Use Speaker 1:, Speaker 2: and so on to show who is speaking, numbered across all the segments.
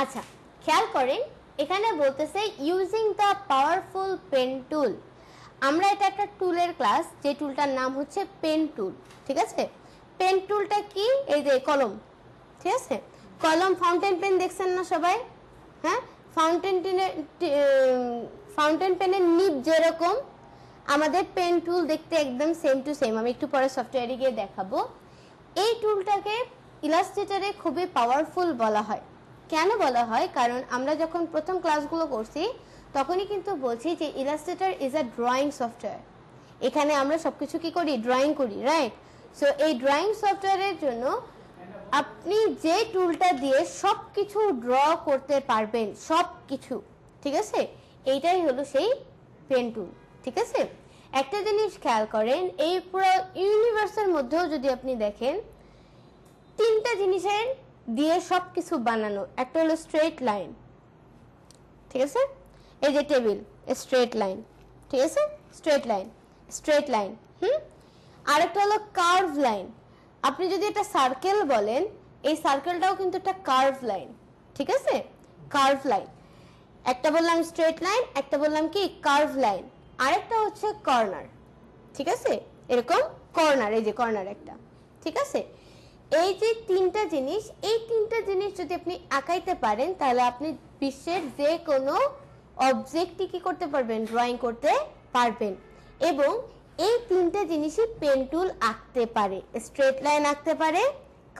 Speaker 1: আচ্ছা, খেয়াল করেন এখানে বলতেছে using the powerful pen tool. আমরা এটা একটা টুলের ক্লাস, যে টুলটার নাম হচ্ছে পেন টুল। ঠিক আছে, পেন টুলটা কি? এই যে কলম, ঠিক আছে, কলম ফাউন্টেন পেন দেখছেন না সবাই? হ্যাঁ, ফাউন্টেন পেনের নিব যেরকম, আমাদের পেন টুল দেখতে একদম সেম টু সেম। আমি একটু পরে সফটওয়্যারে গিয়ে দেখাবো। এই টুলটাকে ইলাস্ট্রেটরে খুবই পাওয়ারফুল বলা হয়। কেন বলা হয়? কারণ আমরা যখন প্রথম ক্লাসগুলো করছি তখনই কিন্তু বলছি যে Illustrator is a drawing software. এখানে আমরা সবকিছু কি করি? ড্রয়িং করি, রাইট? সো এই ড্রয়িং সফটওয়্যারের জন্য আপনি যে টুলটা দিয়ে সব কিছু ড্র করতে পারবেন, সব কিছু, ঠিক আছে, এইটাই হলো সেই পেন টুল। ঠিক আছে, একটা জিনিস খেয়াল করেন, এই পুরো ইউনিভার্সের মধ্যেও যদি আপনি দেখেন, তিনটা জিনিসের দিয়ে সব কিছু বানানো। একটা হলো স্ট্রেট লাইন, ঠিক আছে, এই যে টেবিল, স্ট্রেট লাইন, ঠিক আছে, স্ট্রেট লাইন, স্ট্রেট লাইন। আরেকটা হলো কার্ভ লাইন। আপনি যদি এটা সার্কেল বলেন, এই সার্কেলটাও কিন্তু একটা কার্ভ লাইন, ঠিক আছে, কার্ভ লাইন। একটা বললাম স্ট্রেট লাইন, একটা বললাম কি কার্ভ লাইন, আরেকটা হচ্ছে কর্নার, ঠিক আছে, এরকম কর্নার, এই যে কর্নার একটা, ঠিক আছে। এই যে তিনটা জিনিস, এই তিনটা জিনিস যদি আপনি আঁকাইতে পারেন তাহলে আপনি বিশ্বের যে কোনো অবজেক্টই কি করতে পারবেন? ড্রয়িং করতে পারবেন। এবং এই তিনটা জিনিসই পেন টুল আঁকতে পারে। স্ট্রেট লাইন আঁকতে পারে,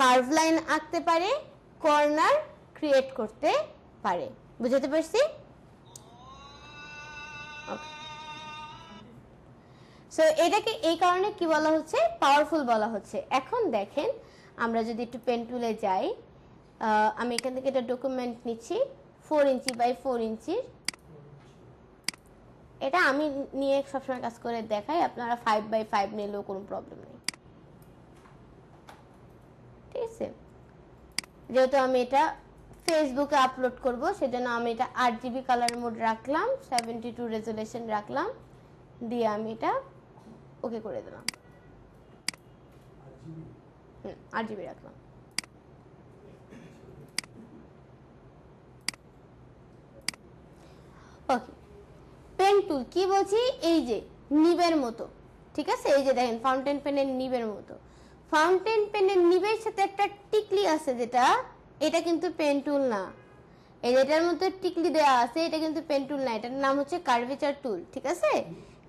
Speaker 1: কার্ভ লাইন আঁকতে পারে, কর্নার ক্রিয়েট করতে পারে। বুঝতে পারছি? সো এটাকে এই কারণে কি বলা হচ্ছে? পাওয়ারফুল বলা হচ্ছে। এখন দেখেন, আমরা যদি একটু পেন টুলে যাই, আমি এখান থেকে একটা ডকুমেন্ট নিচ্ছি 4 ইঞ্চি বাই 4 ইঞ্চি। এটা আমি নিয়ে সবসময় কাজ করে দেখাই, আপনারা 5 বাই 5 নিলেও কোনো প্রবলেম নেই। ঠিক আছে, যেহেতু আমি এটা ফেসবুকে আপলোড করব সেজন্য আমি এটা 8GB কালার মোড রাখলাম, 72 রেজোলিউশন রাখলাম, দিয়ে আমি এটা ওকে করে দিলাম। 8GB রাখলাম। ওকে, পেন টুল কি বলছি? এই যে নিবের মতো, ঠিক আছে, এই যে দেখেন ফাউন্টেন পেনের নিবের মতো। ফাউন্টেন পেনের নিবের সাথে একটা টিকলি আছে, যেটা, এটা কিন্তু পেন টুল না। এই যেটার মধ্যে টিকলি দেওয়া আছে এটা কিন্তু পেন টুল না, এটার নাম হচ্ছে কার্ভেচার টুল। ঠিক আছে,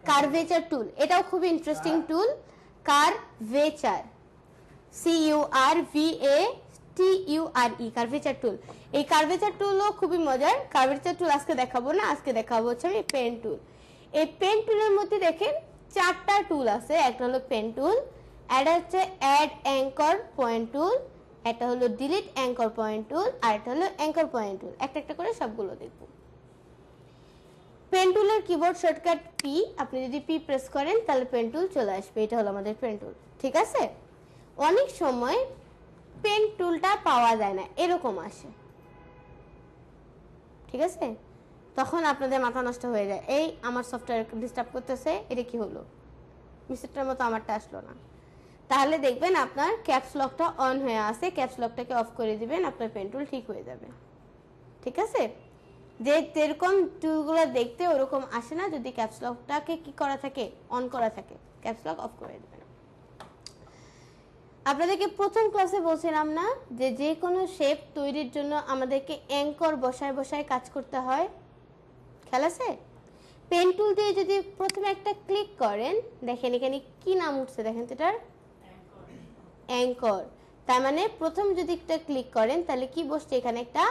Speaker 1: কার্ভেচার টুল, এটাও খুব ইন্টারেস্টিং টুল। কার্ভেচার, CURVATURE, কার্ভেচার টুল। এই কার্ভেচার টুলও খুবই মজার। কার্ভেচার টুল আজকে দেখাবো না, আজকে দেখাবো হচ্ছে আমি পেন টুল। এই পেন টুলের মধ্যে দেখেন 4টা টুল আছে। একটা হলো পেন টুল, একটা হচ্ছে অ্যাড অ্যাঙ্কর পয়েন্ট টুল, একটা হলো ডিলিট অ্যাঙ্কর পয়েন্ট টুল, আর একটা হলো অ্যাঙ্কর পয়েন্ট টুল। একটা একটা করে সবগুলো দেখব। পেন টুলের কিবোর্ড শর্টকাট পি, আপনি যদি পি প্রেস করেন তাহলে পেন টুল চলে আসবে। এটা হলো আমাদের পেন টুল। ঠিক আছে, অনেক সময় পেন টুলটা পাওয়া যায় না, এরকম আসে, ঠিক আছে, তখন আপনাদের মাথা নষ্ট হয়ে যায়, এই আমার সফটওয়্যার ডিস্টার্ব করতেছে, এটা কি হলো, মিস্টারটার মতো আমারটা আসলো না। তাহলে দেখবেন আপনার ক্যাপস লকটা অন হয়ে আছে, ক্যাপস লকটাকে অফ করে দিবেন, আপনার পেন টুল ঠিক হয়ে যাবে। ঠিক আছে, যে যেরকম টুলগুলো দেখতে ওরকম আসে না যদি ক্যাপস লকটাকে কি করা থাকে, অন করা থাকে। ক্যাপস লক অফ করে দিবেন। আপনাদেরকে প্রথম ক্লাসে বলছিলাম না যে যে কোনো শেপ তৈরির জন্য আমাদেরকে অ্যাঙ্কর বসায় বসায় কাজ করতে হয়? খেয়াল আছে? পেন টুল দিয়ে যদি প্রথমে একটা ক্লিক করেন, দেখেন এখানে কি নাম উঠছে, দেখেন তো, এটার অ্যাঙ্কর। তার মানে প্রথম যদি একটা ক্লিক করেন তাহলে কি বসছে, এখানে একটা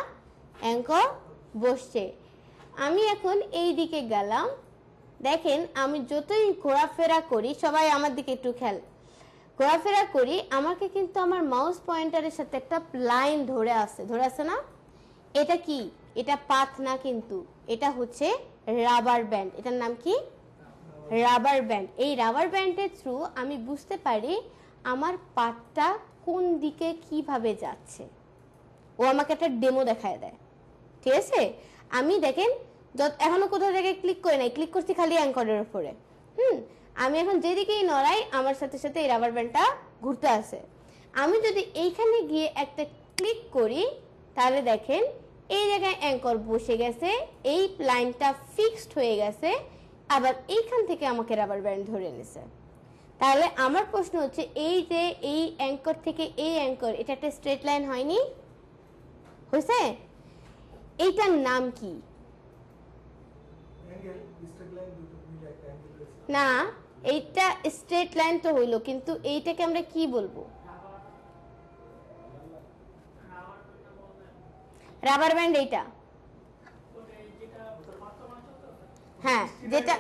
Speaker 1: অ্যাঙ্কর বসছে। আমি এখন এই দিকে গেলাম, দেখেন আমি যতই ঘোরাফেরা করি, সবাই আমার দিকে একটু খেয়াল, ঘোরাফেরা করি, আমাকে কিন্তু আমার মাউস পয়েন্টারের সাথে একটা লাইন ধরে আছে না? এটা কি? এটা পাথ না, কিন্তু এটা হচ্ছে রাবার ব্যান্ড। এটার নাম কি? Rubber band. এই রাবার ব্যান্ডের থ্রু আমি বুঝতে পারি আমার পাথটা কোন দিকে কিভাবে যাচ্ছে। ও আমাকে একটা ডেমো দেখায় দেয়। ঠিক আছে, আমি দেখেন এখনো কোথাও জায়গায় ক্লিক করে নাই, ক্লিক করছি খালি অ্যাঙ্করের উপরে। আমি এখন যেদিকেই নড়াই আমার সাথে সাথে এই রাবার ব্যান্ডটা ঘুরতে আসে। আমি যদি এইখানে গিয়ে একটা ক্লিক করি তাহলে দেখেন এই জায়গায় অ্যাঙ্কর বসে গেছে, এই লাইনটা ফিক্সড হয়ে গেছে, আবার এইখান থেকে আমাকে রাবার ব্যান্ড ধরে নিছে। তাহলে আমার প্রশ্ন হচ্ছে এই যে এই অ্যাঙ্কর থেকে এই অ্যাঙ্কর, এটা একটা স্ট্রেট লাইন হয়নি? হয়েছে? এইটার নাম কি? না, এইটা স্ট্রেট লাইন তো হইলো, কিন্তু এইটাকে আমরা কি বলবো? Rubber band. এইটা হ্যাঁ, যেটা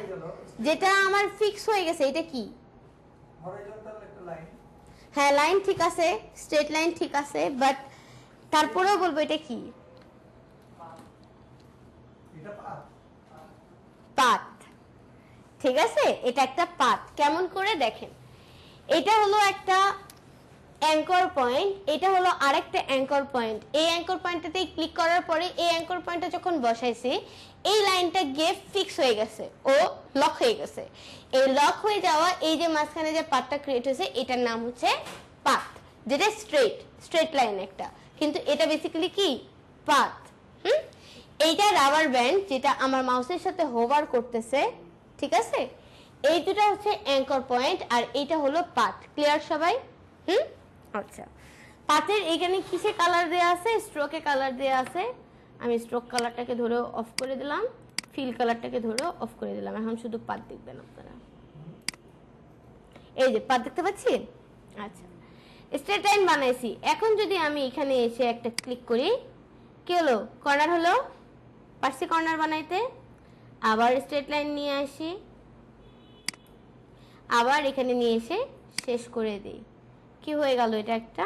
Speaker 1: যেটা আমার ফিক্স হয়ে গেছে, এটা কি? হ্যাঁ, লাইন ঠিক আছে, স্ট্রেট লাইন ঠিক আছে, বাট তারপরেও বলবো এটা কি? পাথ। ঠিক আছে, এটা একটা পাথ। কেমন করে দেখেন, এটা হলো একটা অ্যাঙ্কর পয়েন্ট, এটা হলো আরেকটা অ্যাঙ্কর পয়েন্ট। এই অ্যাঙ্কর পয়েন্টটাতে ক্লিক করার পরে এই অ্যাঙ্কর পয়েন্টটা যখন বসাইছি, এই লাইনটা গিয়ে ফিক্স হয়ে গেছে, ও লক হয়ে গেছে। এই লক হয়ে যাওয়া এই যে মাঝখানে যে পাথটা ক্রিয়েট হয়েছে, এটার নাম হচ্ছে পাথ, যেটা স্ট্রেট লাইন একটা, কিন্তু এটা বেসিক্যালি কি? পাথ। এইটা রাবার ব্যান্ড যেটা আমার মাউসের সাথে হোভার করতেছে, ঠিক আছে? এই দুটো হচ্ছে অ্যাঙ্কর পয়েন্ট, আর এইটা হলো পাথ। ক্লিয়ার সবাই? আচ্ছা, পাথের এখানে কিসে কালার দেয়া আছে? স্ট্রোকে কালার দেয়া আছে। আমি স্ট্রোক কালারটাকে ধরে অফ করে দিলাম, ফিল কালারটাকে ধরে অফ করে দিলাম। এখন শুধু পাথ দেখবেন আপনারা। এই যে পাথ দেখতে পাচ্ছেন? আচ্ছা, স্ট্রেট লাইন বানাইছি। এখন যদি আমি এখানে এসে একটা ক্লিক করি, কি হলো? কর্নার হলো। পারছি কর্নার বানাইতে। আবার স্ট্রেট লাইন নিয়ে আসি, আবার এখানে নিয়ে এসে শেষ করে দিই। কি হয়ে গেল? এটা একটা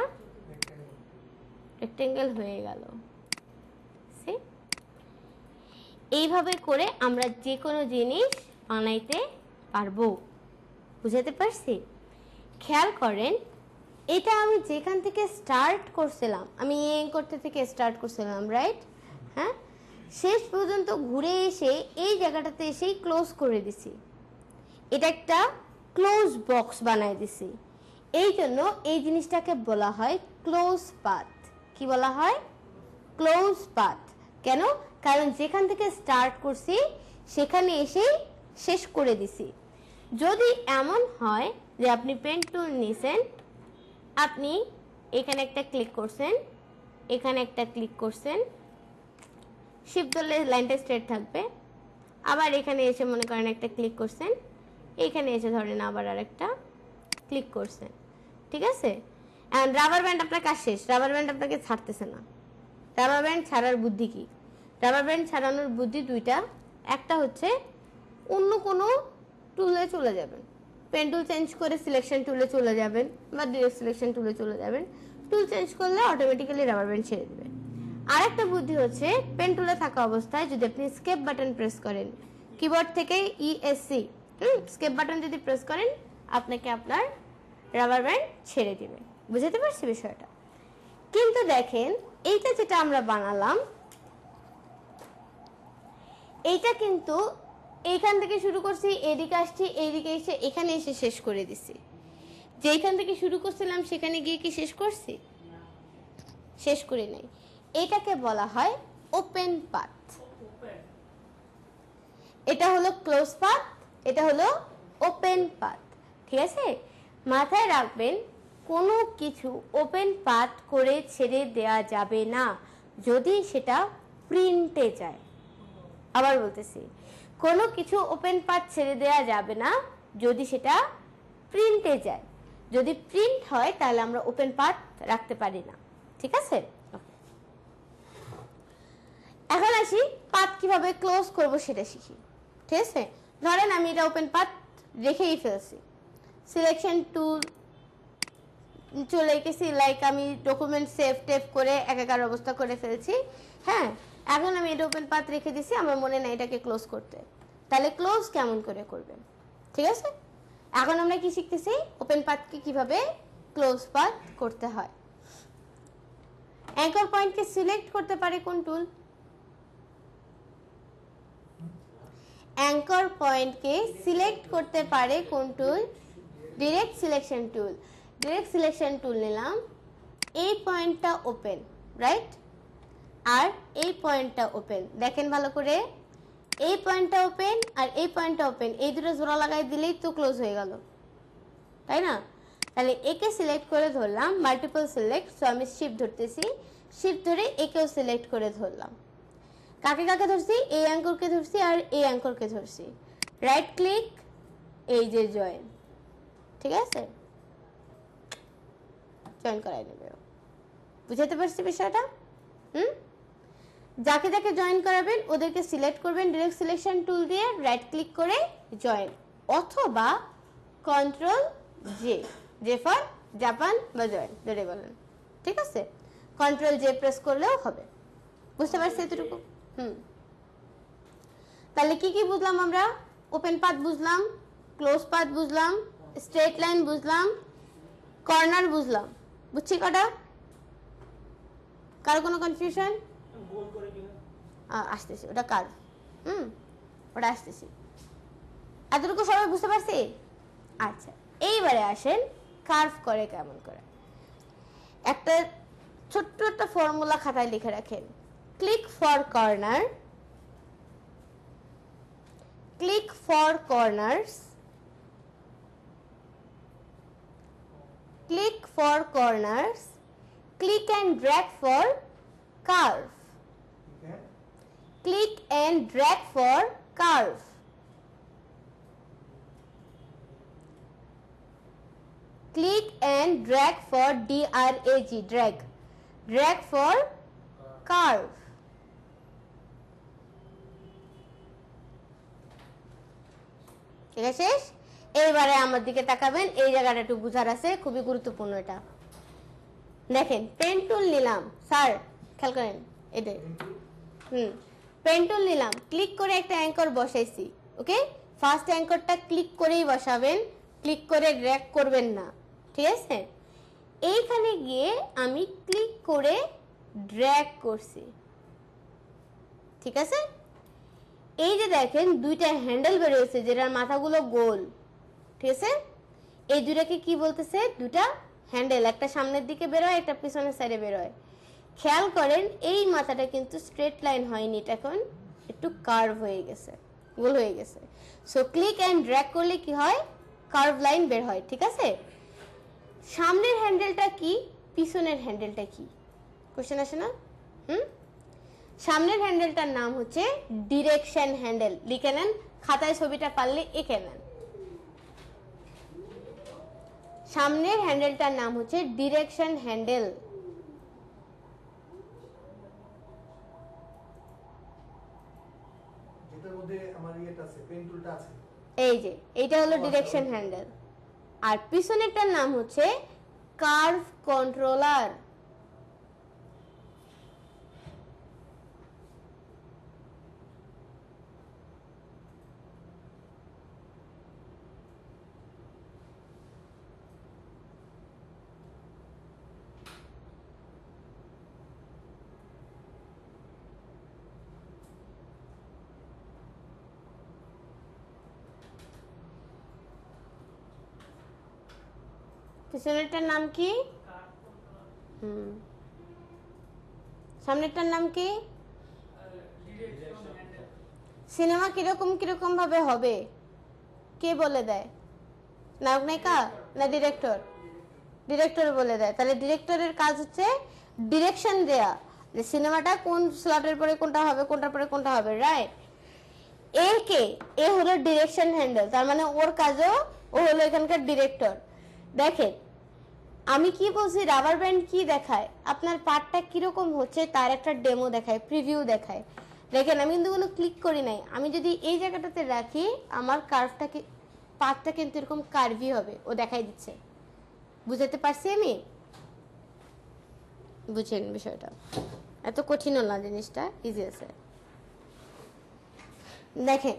Speaker 1: রেক্টেঙ্গেল হয়ে গেল। এইভাবে করে আমরা যে কোনো জিনিস বানাইতে পারবো। বুঝাতে পারছি? খেয়াল করেন, এটা আমি যেখান থেকে স্টার্ট করছিলাম, আমি এই করতে থেকে স্টার্ট করছিলাম, রাইট? হ্যাঁ, শেষ পর্যন্ত ঘুরে এসে এই জায়গাটাতে এসেই ক্লোজ করে দিছি। এটা একটা ক্লোজ বক্স বানাই দিছি। এই জন্য এই জিনিসটাকে বলা হয় ক্লোজ পাথ। কি বলা হয়? Close path. কেন? কারণ যেখান থেকে স্টার্ট করছি সেখানে এসেই শেষ করে দিছি। যদি এমন হয় যে আপনি পেন টুল নিছেন, আপনি এখানে একটা ক্লিক করছেন, এখানে একটা ক্লিক করছেন, শিফট ধরলে লাইনটা স্ট্রেট থাকবে। আবার এখানে এসে মনে করেন একটা ক্লিক করছেন, এখানে এসে ধরেন আবার আরেকটা ক্লিক করছেন, ঠিক আছে? এন্ড রাবার ব্যান্ড আপনার কাজ শেষ। রাবার ব্যান্ড আপনাকে ছাড়তেছে না। রাবার ব্যান্ড ছাড়ার বুদ্ধি কি? রাবার ব্যান্ড ছাড়ানোর বুদ্ধি দুইটা। একটা হচ্ছে অন্য কোনো টুলে চলে যাবেন, পেন টুল চেঞ্জ করে সিলেকশন টুলে চলে যাবেন, বা ডিরেক্ট সিলেকশন টুলে চলে যাবেন। টুল চেঞ্জ করলে অটোমেটিক্যালি রাবার ব্যান্ড ছেড়ে দেবে। আরেকটা বুদ্ধি হচ্ছে পেন টুলে থাকা অবস্থায় যদি আপনি স্কেপ বাটন প্রেস করেন, কিবোর্ড থেকে ইএসসি স্কেপ বাটন যদি প্রেস করেন, আপনাকে আপনার রাবার ব্যান্ড ছেড়ে দিবে। বুঝতে পারছি বিষয়টা? কিন্তু দেখেন, এইটা যেটা আমরা বানালাম, এইটা কিন্তু এইখান থেকে শুরু করছি, এদিকে আসছি, এইদিকে এসে এখানে এসে শেষ করে দিছি। যেখান থেকে শুরু করছিলাম সেখানে গিয়ে কি শেষ করছি? শেষ করি নাই। এটাকে বলা হয় ওপেন পাথ। এটা হলো ক্লোজ পাথ, এটা হলো ওপেন পাথ। ঠিক আছে? মাথায় রাখবেন, কোনো কিছু ওপেন পাথ করে ছেড়ে দেয়া যাবে না যদি সেটা প্রিন্টে যায়। আবার বলতেছি, কোনো কিছু ওপেন পাথ ছেড়ে দেয়া যাবে না যদি সেটা প্রিন্টে যায়। যদি প্রিন্ট হয় তাহলে আমরা ওপেন পাথ রাখতে পারি না। ঠিক আছে? এখন আসি পাথ কিভাবে ক্লোজ করব সেটা শিখি। ঠিক আছে? ধরেন আমি এটা ওপেন পাথ রেখেই ফেলছি, সিলেকশন টুল চলে গেছি, লাইক আমি ডকুমেন্ট সেভ টেপ করে একাকার অবস্থা করে ফেলছি। হ্যাঁ, এখন আমি এটা ওপেন পাথ রেখে দিছি, আমার মনে নাই এটাকে ক্লোজ করতে। তাহলে ক্লোজ কেমন করে করবেন? ঠিক আছে, এখন আমরা কি শিখতেছি? ওপেন পাথকে কিভাবে ক্লোজ পাথ করতে হয়। অ্যাঙ্কর পয়েন্টকে সিলেক্ট করতে পারে কোন টুল? অ্যাঙ্কর পয়েন্টকে সিলেক্ট করতে পারে কোন tool? Direct selection tool. Direct selection tool নিলাম, এই পয়েন্টটা ওপেন, রাইট? আর এই পয়েন্টটা ওপেন। দেখেন ভালো করে, এই পয়েন্টটা ওপেন আর এই পয়েন্টটা ওপেন, এই দুটো জোড়া লাগাই দিলেই তো ক্লোজ হয়ে গেল, তাই না? তাহলে একে সিলেক্ট করে ধরলাম, মাল্টিপল সিলেক্ট, সো আমি শিফট ধরতেছি, শিফট ধরে একেও সিলেক্ট করে ধরলাম। কাকে কাকে ধরছি? এই অ্যাঙ্করকে ধরছি আর এই অ্যাঙ্করকে ধরছি। রাইট ক্লিক, এই যে জয়েন, ঠিক আছে, জয়েন করাই নেবে। বুঝাতে পারছি বিষয়টা? যাকে যাকে জয়েন করাবেন ওদেরকে সিলেক্ট করবেন ডিরেক্ট সিলেকশন টুল দিয়ে, রাইট ক্লিক করে জয়েন, অথবা control J, J for Japan বা জয়েন ধরে বলেন, ঠিক আছে? কন্ট্রোল জে প্রেস করলেও হবে। বুঝতে পারছি এতটুকু? তাহলে কি কি বুঝলাম আমরা? ওপেন পাথ বুঝলাম, ক্লোজ পাথ বুঝলাম, স্ট্রেট লাইন বুঝলাম, কর্নার বুঝলাম। বুঝছি কটা? কারো কোনো কনফিউশন? আসতেছি, ওটা কার্ভ। ওটা আসতেছি। এতটুকু সবাই বুঝতে পারছি? আচ্ছা, এইবারে আসেন কার্ভ করে কেমন করে। একটা ছোট্ট একটা ফর্মুলা খাতায় লিখে রাখেন। Click for corner, click for corners, click for corners, click and drag for curve, click and drag for curve, click and drag for drag, drag, drag for curve. ঠিক আছে? এইবারে আমার দিকে তাকাবেন, এই জায়গাটা একটু বুঝার আছে, খুবই গুরুত্বপূর্ণ এটা। দেখেন পেন টুল নিলাম, স্যার খেয়াল করেন এটা, পেন টুল নিলাম, ক্লিক করে একটা অ্যাঙ্কর বসাইছি, ওকে? ফার্স্ট অ্যাঙ্করটা ক্লিক করেই বসাবেন, ক্লিক করে ড্র্যাগ করবেন না, ঠিক আছে? এইখানে গিয়ে আমি ক্লিক করে ড্র্যাগ করছি, ঠিক আছে? এই যে দেখেন দুইটা হ্যান্ডেল বেরিয়েছে যেটার মাথাগুলো গোল, ঠিক আছে? এই দুটাকে কি বলতেছে? দুটা হ্যান্ডেল, একটা সামনের দিকে বেরোয়, একটা পিছনের সাইডে বেরোয়। খেয়াল করেন এই মাথাটা কিন্তু স্ট্রেট লাইন হয়নি, এটা এখন একটু কার্ভ হয়ে গেছে, গোল হয়ে গেছে। সো ক্লিক এন্ড ড্র্যাগ করলে কি হয়? কার্ভ লাইন বের হয়, ঠিক আছে? সামনের হ্যান্ডেলটা কি, পিছনের হ্যান্ডেলটা কি? কোশ্চেন আসে না? সামনের হ্যান্ডেলটার নাম হচ্ছে ডিরেকশন হ্যান্ডেল। লিখে নেন, খাতায় ছবিটা পারলে এঁকে নেন। সামনের হ্যান্ডেলটার নাম হচ্ছে ডিরেকশন হ্যান্ডেল।
Speaker 2: যেটার মধ্যে আমার ইয়েটা আছে, পেন টুলটা আছে,
Speaker 1: এই যে এইটা হলো ডিরেকশন হ্যান্ডেল। আর পিছনেরটার নাম হচ্ছে কার্ভ কন্ট্রোলার। পিছনেরটার নাম কি? সামনেরটার নাম কি? সিনেমা কিরকম কিরকম ভাবে হবে কে বলে দেয়? নায়ক নায়িকা না ডিরেক্টর? ডিরেক্টর বলে দেয়। তাহলে ডিরেক্টরের কাজ হচ্ছে ডিরেকশন দেয়া, যে সিনেমাটা কোন স্লটের পরে কোনটা হবে, কোনটার পরে কোনটা হবে, রাইট? এ হলো ডিরেকশন হ্যান্ডেল, তার মানে ওর কাজও, ও হলো এখানকার ডিরেক্টর। দেখেন আমি কি বলছি, রাবার ব্যান্ড কি দেখায়? আপনার পার্টটা কিরকম হচ্ছে তার একটা ডেমো দেখায়, প্রিভিউ দেখায়। দেখেন আমি কিন্তু কোনো ক্লিক করি নাই, আমি যদি এই জায়গাটাতে রাখি আমার কার্ভটাকে, পার্টটা কিন্তু এরকম কার্ভি হবে, ও দেখাই দিচ্ছে। বুঝাতে পারছি আমি? বুঝেন বিষয়টা, এত কঠিনও না, জিনিসটা ইজি আছে। দেখেন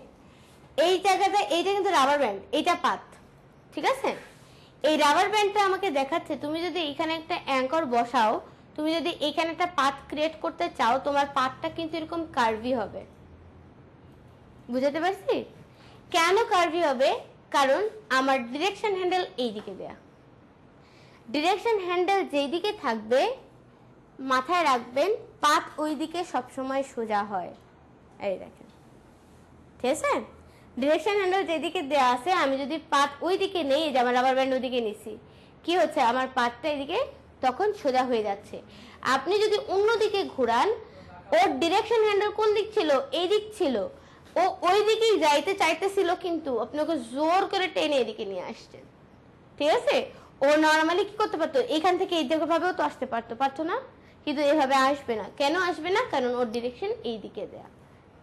Speaker 1: এই জায়গাটা, এইটা কিন্তু রাবার ব্যান্ড, এইটা পাত, ঠিক আছে? এই রাবার ব্যান্ডটা আমাকে দেখাচ্ছে তুমি যদি এখানে একটা অ্যাঙ্কর বসাও, তুমি যদি এখানে একটা পাথ ক্রিয়েট করতে চাও, তোমার পাথটা কিন্তু এরকম কার্ভি হবে। বুঝাতে পারছি? কেন কার্ভি হবে? কারণ আমার ডিরেকশন হ্যান্ডেল এই দিকে দেয়া। ডিরেকশন হ্যান্ডেল যেই দিকে থাকবে মাথায় রাখবেন পাত ওই দিকে সবসময় সোজা হয়, এই দেখেন, ঠিক আছে। ডিরেকশন হ্যান্ডেল যেদিকে দেওয়া আছে, আমি যদি পাত ওই দিকে নেই, যে আমার রাবার ব্যান্ড ওইদিকে নিছি, কি হচ্ছে, আমার পাতটা এদিকে তখন সোজা হয়ে যাচ্ছে। আপনি যদি অন্যদিকে ঘুরান, ওর ডিরেকশন হ্যান্ডেল কোন দিক ছিল, এই দিক ছিল, ও ওই দিকেই যাইতে চাইতেছিল, কিন্তু আপনি ওকে জোর করে টেনে এদিকে নিয়ে আসছেন, ঠিক আছে। ও নর্মালি কি করতে পারতো, এখান থেকে এই দিকে ভাবেও তো আসতে পারতো না, কিন্তু এভাবে আসবে না। কেন আসবে না? কারণ ওর ডিরেকশন এই দিকে দেয়া,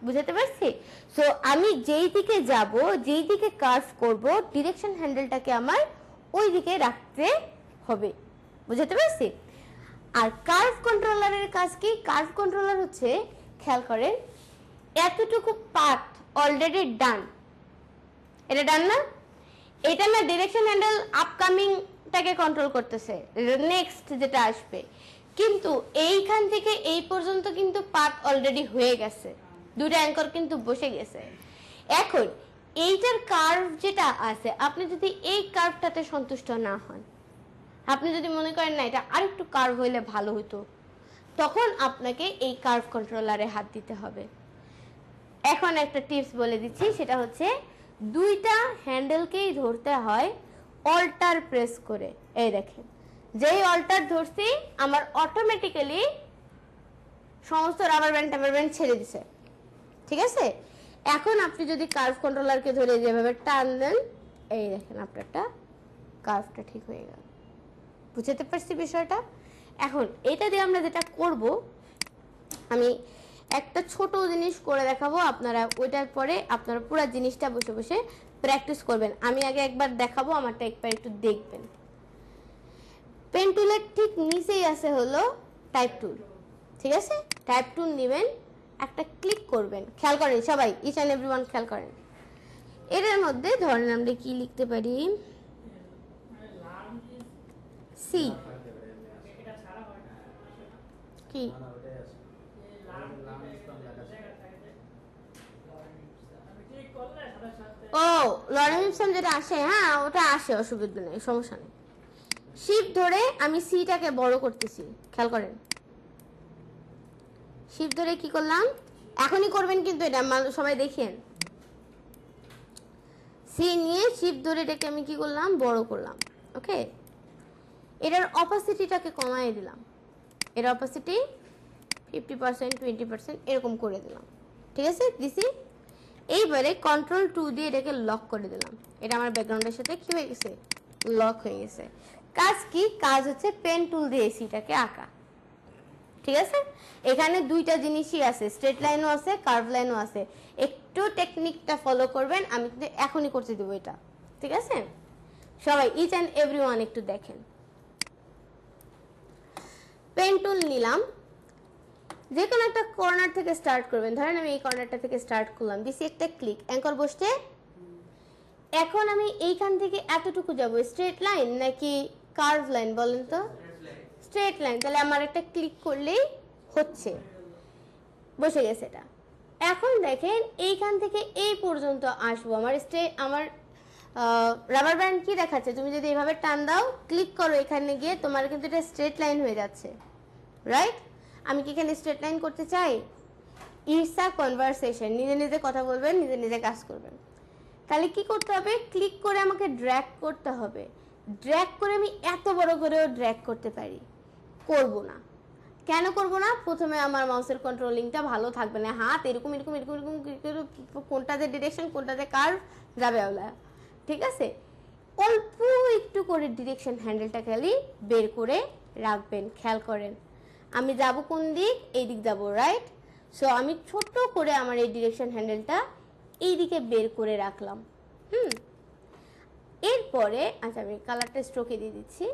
Speaker 1: বুঝতে পারছি। সো আমি যেই দিকে যাব, যেই দিকে কার্ভ করব, ডিরেকশন হ্যান্ডেলটাকে আমার ওই দিকে রাখতে হবে, বুঝতে পারছি। আর কার্ভ কন্ট্রোলারের কাজ কি? কার্ভ কন্ট্রোলার হচ্ছে, খেয়াল করেন, এতটুকু পাথ অলরেডি ডান, এটা ডান না, এটা না ডিরেকশন হ্যান্ডেল আপকামিংটাকে কন্ট্রোল করতেছে, নেক্সট যেটা আসবে, কিন্তু এইখান থেকে এই পর্যন্ত কিন্তু পাথ অলরেডি হয়ে গেছে, দুটো অ্যাঙ্কর কিন্তু বসে গেছে। এখন এইটার কার্ভ যেটা আছে, আপনি যদি এই কার্ভটাতে সন্তুষ্ট না হন, আপনি যদি মনে করেন না এটা আরেকটু কার্ভ হইলে ভালো হতো, তখন আপনাকে এই কার্ভ কন্ট্রোলারে হাত দিতে হবে। এখন একটা টিপস বলে দিচ্ছি, সেটা হচ্ছে দুইটা হ্যান্ডেলকেই ধরতে হয় অল্টার প্রেস করে। এই দেখেন, যেই অল্টার ধরছি, আমার অটোমেটিক্যালি সমস্ত রাবার ব্যান্ড ছেড়ে দিছে, ঠিক আছে। এখন আপনি যদি কার্ভ কন্ট্রোলারকে ধরে যেভাবে টান দেন, এই দেখেন আপনারটা কার্ভটা ঠিক হয়ে গেল, বুঝতে পারছি বিষয়টা। এখন এটা দিয়ে আমরা যেটা করব, আমি একটা ছোট জিনিস করে দেখাবো, আপনারা ওইটার পরে আপনারা পুরো জিনিসটা বসে বসে প্র্যাকটিস করবেন। আমি আগে একবার দেখাবো, আমারটা একবার একটু দেখবেন। পেন টুলের ঠিক নিচেই আছে হলো টাইপ টুল, ঠিক আছে। টাইপ টুল নেবেন, একটা ক্লিক করবেন, খেয়াল করেন সবাই, ইচ অ্যান্ড এভরিওয়ান খেয়াল করেন। এর মধ্যে ধরেন আমরা কি লিখতে পারি, সি, কি ও লরেন্স ইপসন যেটা আসে, হ্যাঁ ওটা আসে, অসুবিধা নেই, সমস্যা নেই। শিফট ধরে আমি সিটাকে বড় করতেছি, খেয়াল করেন, শিফট ধরে কি করলাম, এখনই করবেন কিন্তু এটা সবাই দেখেন, সি নিয়ে শিফট ধরে এটাকে আমি কি করলাম, বড় করলাম, ওকে। এটার অপাসিটিটাকে কমায় দিলাম, এর অপাসিটি 50%, 20% এরকম করে দিলাম, ঠিক আছে, দিছি। এইবারে কন্ট্রোল 2 দিয়ে এটাকে লক করে দিলাম, এটা আমার ব্যাকগ্রাউন্ডের সাথে কি হয়ে গেছে, লক হয়ে গেছে। কাজ কি? কাজ হচ্ছে পেন টুল দিয়ে সিটাকে আঁকা, ঠিক আছে। এখানে দুইটা জিনিসই আছে, স্ট্রেট লাইনও আছে, কার্ভ লাইনও আছে। একটু টেকনিকটা ফলো করবেন, আমি কিন্তু এখনই করতে দেবো এটা, ঠিক আছে। সবাই ইচ অ্যান্ড এভরিওয়ান একটু দেখেন। পেন টুল নিলাম, যে কোনো একটা কর্নার থেকে স্টার্ট করবেন, ধরেন আমি এই কর্নারটা থেকে স্টার্ট করলাম, দিছি একটা ক্লিক, অ্যাঙ্কর বসছে। এখন আমি এইখান থেকে এতটুকু যাব, স্ট্রেট লাইন নাকি কার্ভ লাইন বলেন তো? স্ট্রেট লাইন, তাহলে আমার একটা ক্লিক করলেই হচ্ছে, বসে গেছে এটা। এখন দেখেন এইখান থেকে এই পর্যন্ত আসবো, আমার রাবার ব্যান্ড কি দেখাচ্ছে, তুমি যদি এইভাবে টান দাও, ক্লিক করো এখানে গিয়ে, তোমার কিন্তু এটা স্ট্রেট লাইন হয়ে যাচ্ছে, রাইট। আমি কি এখানে স্ট্রেট লাইন করতে চাই? ইটস আ কনভারসেশন, নিজে নিজে কথা বলবেন, নিজে নিজে কাজ করবেন। তাহলে কি করতে হবে? ক্লিক করে আমাকে ড্র্যাগ করতে হবে। ড্র্যাগ করে আমি এত বড় করেও ড্র্যাগ করতে পারি, করব না। কেন করব না? প্রথমে আমার মাউসের কন্ট্রোলিংটা ভালো থাকবে না, হাত এরকম এরকম এরকম এরকম, কোনটাতে ডিরেকশন কোনটাতে কার্ভ যাবে ওলা, ঠিক আছে। অল্প একটু করে ডিরেকশন হ্যান্ডেলটা খালি বের করে রাখবেন, খেয়াল করেন আমি যাব কোন দিক, এই দিক যাব, রাইট। সো আমি ছোট করে আমার এই ডিরেকশন হ্যান্ডেলটা এই দিকে বের করে রাখলাম। এরপরে আচ্ছা আমি কালারটা স্ট্রোকে দিয়ে দিচ্ছি।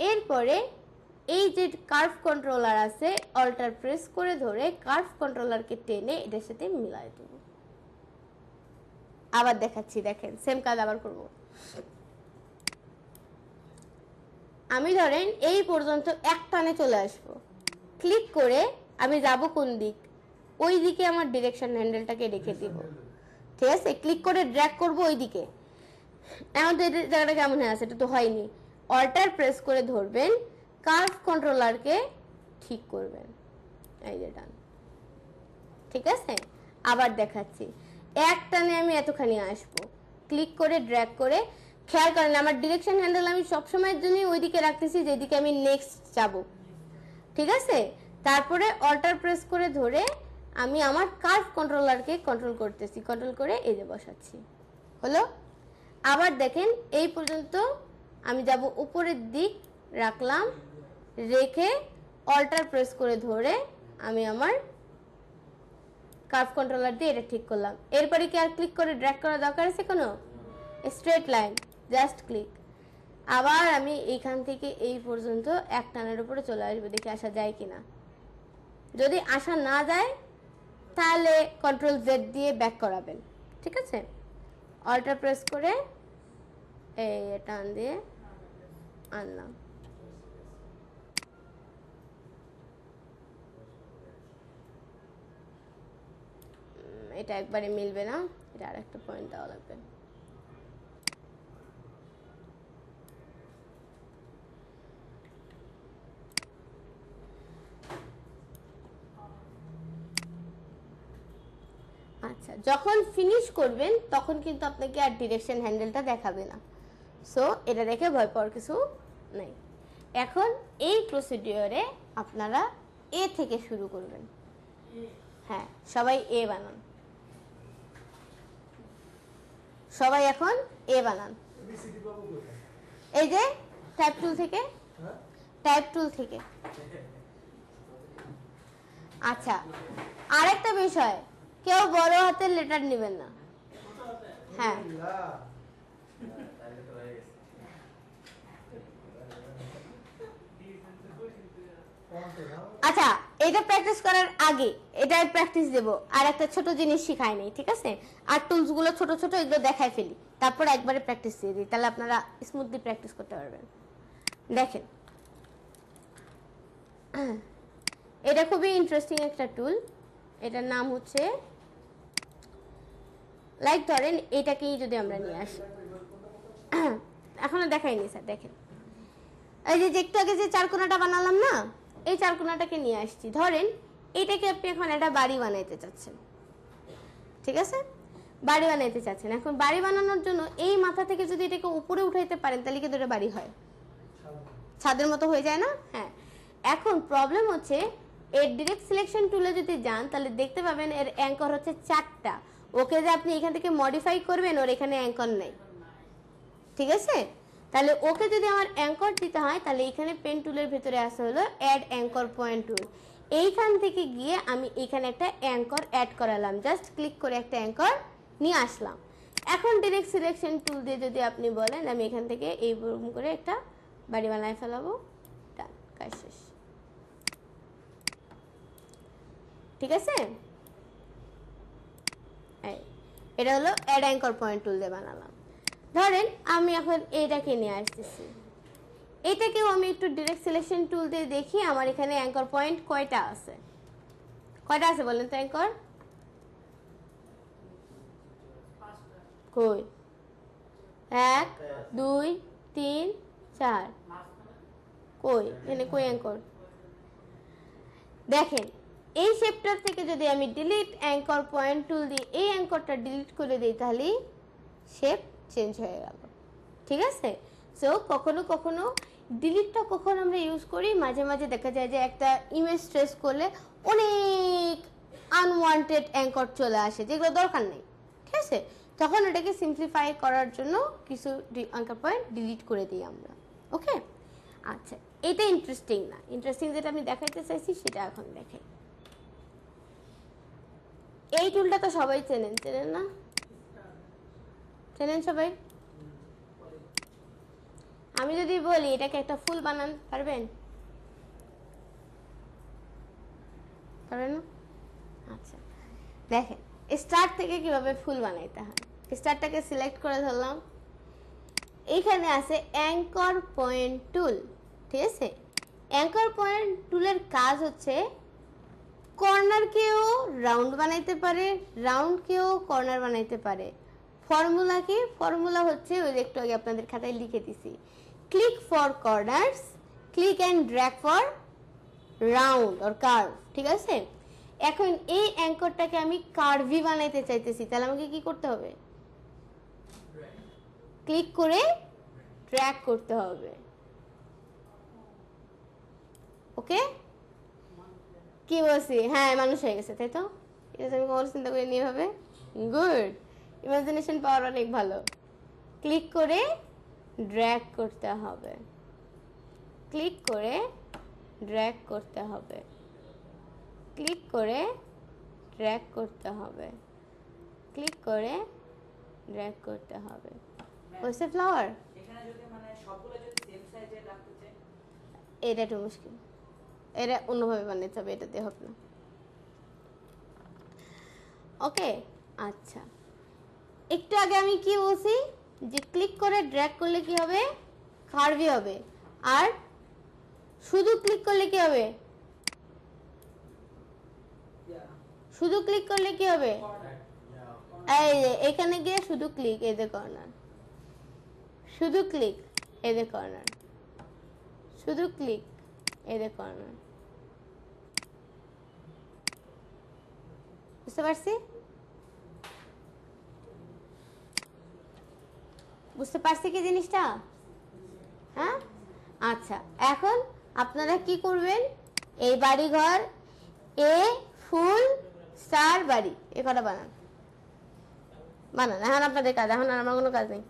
Speaker 1: এরপরে এই যে কার্ভ কন্ট্রোলার আছে, অল্টার প্রেস করে ধরে কার্ভ কন্ট্রোলারকে টেনে এটার সাথে মিলাই দেব। আবার দেখাচ্ছি, দেখেন সেম কাজ আবার করব। আমি ধরেন এই পর্যন্ত এক টানে চলে আসব, ক্লিক করে আমি যাব কোন দিক, ওই দিকে আমার ডিরেকশন হ্যান্ডেলটাকে রেখে দিব, ঠিক আছে। ক্লিক করে ড্র্যাগ করব ওই দিকে। এখন তো এই জায়গাটা কেমন হয়ে আছে, এটা তো হয়নি। অল্টার প্রেস করে ধরবেন, কার্ভ কন্ট্রোলারকে ঠিক করবেন, এই যে ডান। ঠিক আছে, আবার দেখাচ্ছি, এক টানে আমি এতখানি আসবো, ক্লিক করে ড্র্যাগ করে, খেয়াল করেন আমার ডিরেকশন হ্যান্ডেল আমি সবসময়ের জন্য ওইদিকে রাখতেছি যেদিকে আমি নেক্সট যাব। ঠিক আছে, তারপরে অল্টার প্রেস করে ধরে আমি আমার কার্ভ কন্ট্রোলারকে কন্ট্রোল করতেছি, কন্ট্রোল করে এই যে বসাচ্ছি, হলো। আবার দেখেন এই পর্যন্ত আমি যাব, উপরের দিক রাখলাম, রেখে অল্টার প্রেস করে ধরে আমি আমার কার্ভ কন্ট্রোলার দিয়ে এটা ঠিক করলাম। এরপরে কি আর ক্লিক করে ড্র্যাগ করা দরকার আছে কোনো? Straight line, just click. আবার আমি এইখান থেকে এই পর্যন্ত এক টানের উপরে চলে আসবো, দেখে আসা যায় কিনা। যদি আসা না যায় তাহলে কন্ট্রোল জেড দিয়ে ব্যাক করাবেন। ঠিক আছে, অল্টার প্রেস করে এই টান দিয়ে আনলাম। এটা একবারে মিলবে না, এটা আর একটা পয়েন্ট দেওয়া লাগবে। আচ্ছা, যখন ফিনিশ করবেন তখন কিন্তু আপনাকে আর ডিরেকশন হ্যান্ডেলটা দেখাবে না, সো এটা দেখে ভয় পাওয়ার কিছু নেই। এখন এই প্রসিডিওরে আপনারা এ থেকে শুরু করবেন। হ্যাঁ, সবাই এ বানান, সবাই এখন এ বানান। এই যে টাইপ টুল থেকে, টাইপ টুল থেকে। আচ্ছা, আরেকটা বিষয়, কেউ বড় হাতের লেটার নেবেন না। হ্যাঁ, আচ্ছা, এটা প্র্যাকটিস করার আগে এটা প্র্যাকটিস দেব, আর একটা ছোট জিনিস শিখাই নেই। ঠিক আছে, আর টুলস গুলো ছোট ছোট, এগুলো দেখাই ফেলি, তারপর একবারে প্র্যাকটিস দিয়ে দিই, তাহলে আপনারা স্মুথলি প্র্যাকটিস করতে পারবেন। দেখেন, এটা খুবই ইন্টারেস্টিং একটা টুল, এটার নাম হচ্ছে, লাইক ধরেন এটাকেই যদি আমরা নিয়ে আসি, এখনো দেখাইনি স্যার, দেখেন এই যে একটু আগে যে চারকোনাটা বানালাম না, এই চারকোনাটাকে নিয়ে আসছি। ধরেন এটাকে আপনি এখন একটা বাড়ি বানাইতে চাচ্ছেন। ঠিক আছে, বাড়ি বানাইতে চাচ্ছেন। এখন বাড়ি বানানোর জন্য এই মাথা থেকে যদি এটাকে উপরে উঠাইতে পারেন তাহলে কিন্তু এটা বাড়ি হয়, ছাদের মতো হয়ে যায় না? হ্যাঁ, এখন প্রবলেম হচ্ছে এর ডিরেক্ট সিলেকশন টুলে যদি যান তাহলে দেখতে পাবেন এর অ্যাঙ্কর হচ্ছে 4টা। ওকে যে আপনি এখান থেকে মডিফাই করবেন, ওর এখানে অ্যাঙ্কর নেই। ঠিক আছে, তাহলে ওকে যদি আমার অ্যাঙ্কর দিতে হয় তাহলে এখানে পেন টুলের ভেতরে আসা হলো অ্যাড অ্যাঙ্কর পয়েন্ট টুল। এইখান থেকে গিয়ে আমি এখানে একটা অ্যাঙ্কর অ্যাড করালাম, জাস্ট ক্লিক করে একটা অ্যাঙ্কর নিয়ে আসলাম। এখন ডিরেক্ট সিলেকশন টুল দিয়ে যদি আপনি বলেন আমি এখান থেকে এই রকম করে একটা বাড়ি বানায় ফেলাবো, ডান, কাজ শেষ। ঠিক আছে, এটা হলো অ্যাড অ্যাঙ্কর পয়েন্ট টুল দিয়ে বানালাম। ধরেন আমি এখন এইটাকে নিয়ে আসতেছি, এটাকেও আমি একটু ডিরেক্ট সিলেকশন টুল দিয়ে দেখি আমার এখানে অ্যাঙ্কর পয়েন্ট কয়টা আছে। কয়টা আছে বলেন তো অ্যাঙ্কর? কই, 1 2 3 4, কই এখানে কই অ্যাঙ্কর? দেখেন এই শেপটার থেকে যদি আমি ডিলিট অ্যাঙ্কর পয়েন্ট টুল দিয়ে এই অ্যাঙ্করটা ডিলিট করে দিই তাহলে শেপ চেঞ্জ হয়ে গেল। ঠিক আছে, সো কখনো কখনো ডিলিটটা কখন আমরা ইউজ করি, মাঝে মাঝে দেখা যায় যে একটা ইমেজ ট্রেস করলে অনেক আনওয়ান্টেড অ্যাঙ্কর চলে আসে যেগুলো দরকার নেই। ঠিক আছে, তখন এটাকে সিম্পলিফাই করার জন্য কিছু অ্যাঙ্কর পয়েন্ট ডিলিট করে দিই আমরা। ওকে, আচ্ছা, এটা ইন্টারেস্টিং না, ইন্টারেস্টিং যেটা আমি দেখাইতে চাইছি সেটা এখন দেখাই। এই টুলটা তো সবাই চেনেন, চেনেন না? চেনেন সবাই? আমি যদি বলি এটাকে একটা ফুল বানান, পারবেন? পারবেন না? আচ্ছা, দেখেন স্টার্ট থেকে কিভাবে ফুল বানাইতে হয়। স্টারটাকে সিলেক্ট করে ধরলাম, এইখানে আছে অ্যাঙ্কর পয়েন্ট টুল। ঠিক আছে, অ্যাঙ্কর পয়েন্ট টুলের কাজ হচ্ছে কর্নারকেও রাউন্ড বানাইতে পারে, রাউন্ডকেও কর্নার বানাইতে পারে। ফর্মুলা কি? ফর্মুলা হচ্ছে ওই একটু আগে আপনাদের খাতায় লিখে দিছি, click for corners click and drag for round or curve, ঠিক আছে? এখন এই অ্যাঙ্করটাকে আমি কার্ভি বানাইতে চাইতেছি, তাহলে আমাকে কি করতে হবে? ক্লিক করে ড্র্যাগ করতে হবে। ওকে, কি বলছি? হ্যাঁ, মানুষ হয়ে গেছে, তাই তো? এটা আমি কখনো চিন্তা করিনি এভাবে। গুড, ইমাজিনেশন পাওয়ার অনেক ভালো। ক্লিক করে ড্র্যাগ করতে হবে, ক্লিক করে ড্র্যাগ করতে হবে, ক্লিক করে ড্র্যাগ করতে হবে, ক্লিক করে ড্র্যাগ করতে হবে। হয়েছে ফ্লাওয়ার?
Speaker 3: এখানে যদি মানে সবগুলো যদি সেম সাইজে রাখতে চাই,
Speaker 1: এটা একটু মুশকিল, এটা অন্যভাবে বানাতে হবে, এটা দিয়ে হবে না। ওকে, আচ্ছা, একটু আগে আমি কি বলছি যে ক্লিক করে ড্র্যাগ করলে কি হবে? কার্ভি হবে। আর শুধু ক্লিক করলে কি হবে? শুধু ক্লিক করলে কি হবে? এই যে এখানে গিয়ে শুধু ক্লিক, এই যে কর্নার, শুধু ক্লিক, এই যে কর্নার, শুধু ক্লিক, এই যে কর্নার। বুঝতে পারছি? বুঝতে পারছি কি জিনিসটা? হ্যাঁ, আচ্ছা, এখন আপনারা কি করবেন? এই বাড়িঘর এ ফুল স্টার বাড়ি, এ কটা বানান, বানান। এখন আপনাদের কাজ, এখন আর আমার কোনো কাজ নেই।